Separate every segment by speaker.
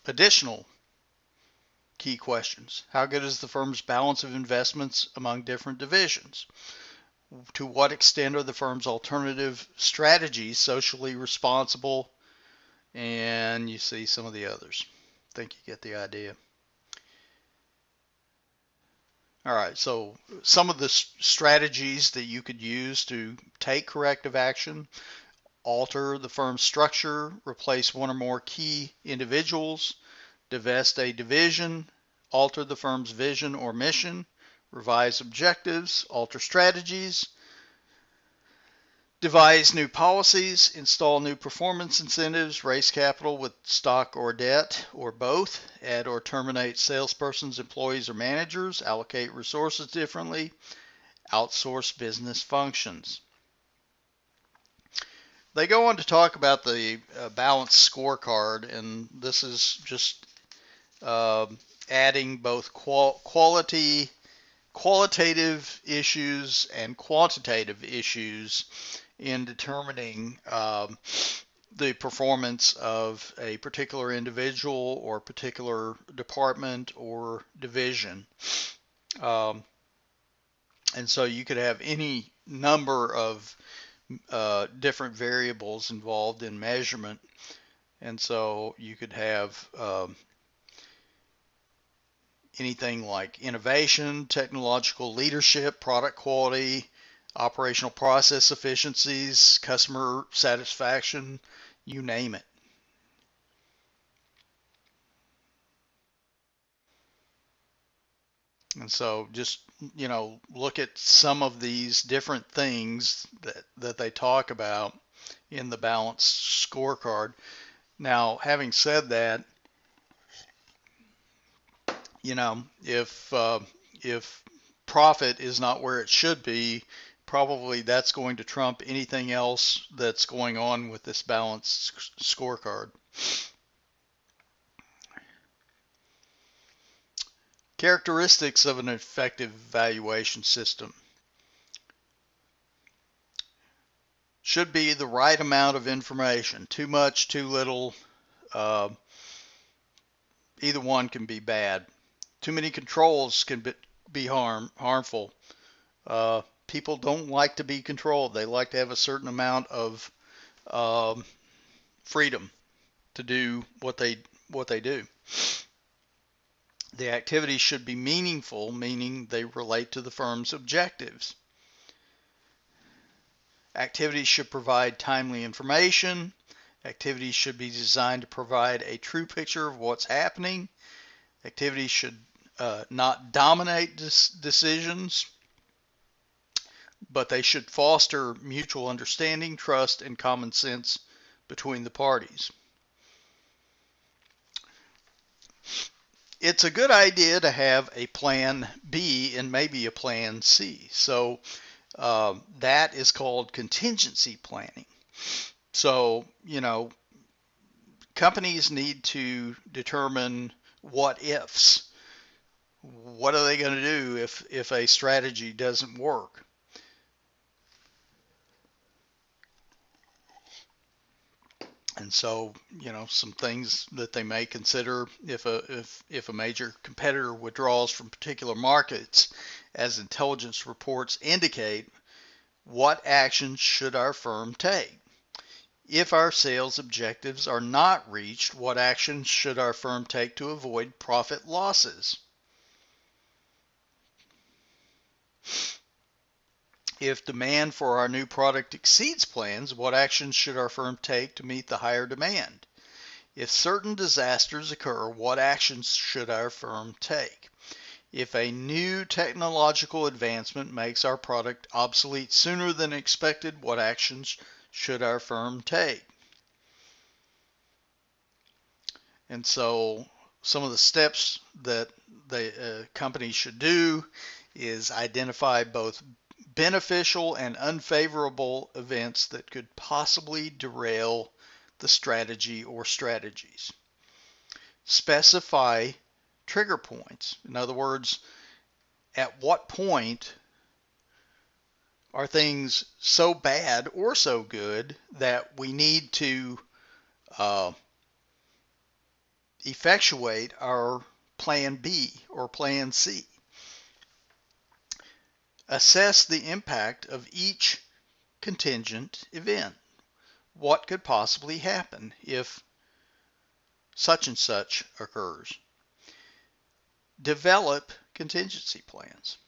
Speaker 1: additional key questions. How good is the firm's balance of investments among different divisions? To what extent are the firm's alternative strategies socially responsible? And you see some of the others. I think you get the idea. All right, so some of the strategies that you could use to take corrective action: alter the firm's structure, replace one or more key individuals, divest a division, alter the firm's vision or mission, revise objectives, alter strategies, devise new policies, install new performance incentives, raise capital with stock or debt, or both, add or terminate salespersons, employees, or managers, allocate resources differently, outsource business functions. They go on to talk about the balanced scorecard, and this is just adding both qualitative issues and quantitative issues in determining the performance of a particular individual or particular department or division. And so you could have any number of different variables involved in measurement. And so you could have anything like innovation, technological leadership, product quality, operational process efficiencies, customer satisfaction, you name it. And so just, look at some of these different things that they talk about in the balanced scorecard. Now, having said that, if profit is not where it should be, probably that's going to trump anything else that's going on with this balanced scorecard. Characteristics of an effective evaluation system: should be the right amount of information. Too much, too little, either one can be bad. Too many controls can be harmful. People don't like to be controlled. They like to have a certain amount of freedom to do what they do. The activities should be meaningful, meaning they relate to the firm's objectives. Activities should provide timely information. Activities should be designed to provide a true picture of what's happening. Activities should not dominate decisions, but they should foster mutual understanding, trust, and common sense between the parties. It's a good idea to have a plan B and maybe a plan C. So that is called contingency planning. So, companies need to determine what ifs. What are they going to do if a strategy doesn't work? And so, some things that they may consider: if a major competitor withdraws from particular markets, as intelligence reports indicate, what actions should our firm take? If our sales objectives are not reached, what actions should our firm take to avoid profit losses? If demand for our new product exceeds plans, what actions should our firm take to meet the higher demand? If certain disasters occur, what actions should our firm take? If a new technological advancement makes our product obsolete sooner than expected, what actions should our firm take? And so some of the steps that the company should do is identify both beneficial and unfavorable events that could possibly derail the strategy or strategies. Specify trigger points. In other words, at what point are things so bad or so good that we need to effectuate our plan B or plan C. Assess the impact of each contingent event. What could possibly happen if such and such occurs? Develop contingency plans.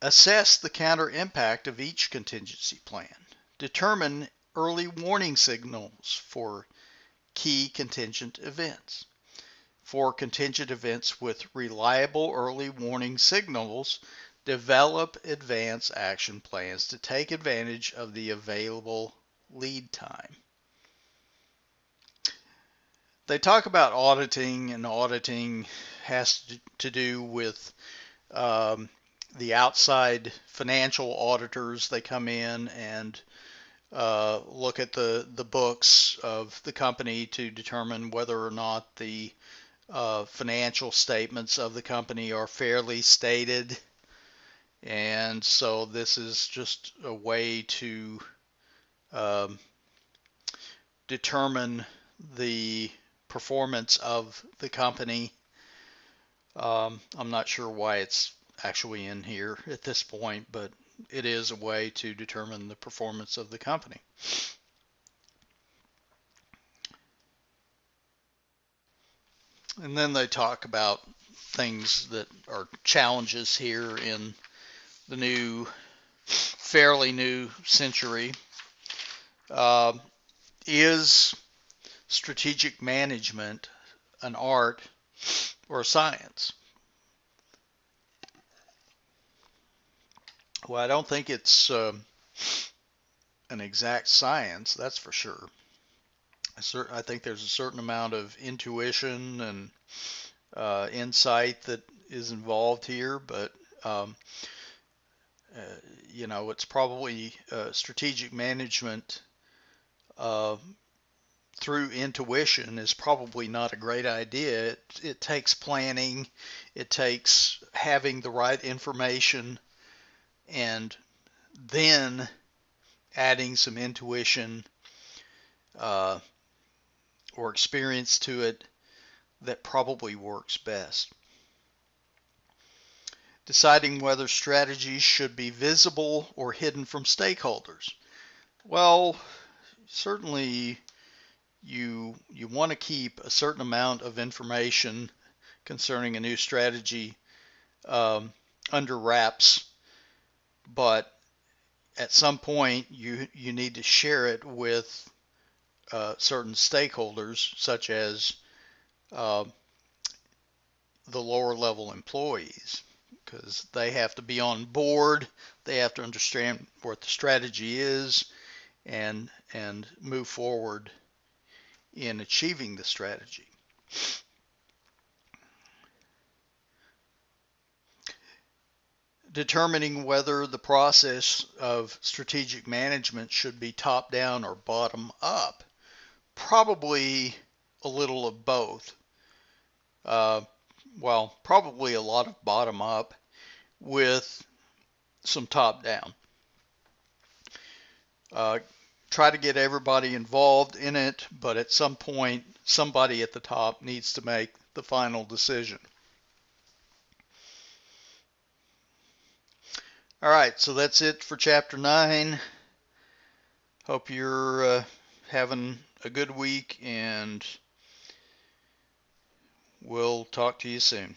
Speaker 1: Assess the counter impact of each contingency plan. Determine early warning signals for key contingent events. For contingent events with reliable early warning signals, develop advance action plans to take advantage of the available lead time. They talk about auditing, and auditing has to do with the outside financial auditors. They come in and look at the books of the company to determine whether or not the financial statements of the company are fairly stated. And so this is just a way to determine the performance of the company. I'm not sure why it's actually in here at this point, but it is a way to determine the performance of the company. And then they talk about things that are challenges here in the fairly new century. Is strategic management an art or a science? Well, I don't think it's an exact science, that's for sure. I think there's a certain amount of intuition and insight that is involved here, but it's probably strategic management through intuition is probably not a great idea. It takes planning, it takes having the right information, and then adding some intuition or experience to it that probably works best. Deciding whether strategies should be visible or hidden from stakeholders. Well, certainly you want to keep a certain amount of information concerning a new strategy under wraps, but at some point you need to share it with certain stakeholders, such as the lower level employees, because they have to be on board, they have to understand what the strategy is and move forward in achieving the strategy. Determining whether the process of strategic management should be top down or bottom up. Probably a little of both. Well, probably a lot of bottom up with some top down. Try to get everybody involved in it, but at some point, somebody at the top needs to make the final decision. All right, so that's it for Chapter 9. Hope you're having a good week, and we'll talk to you soon.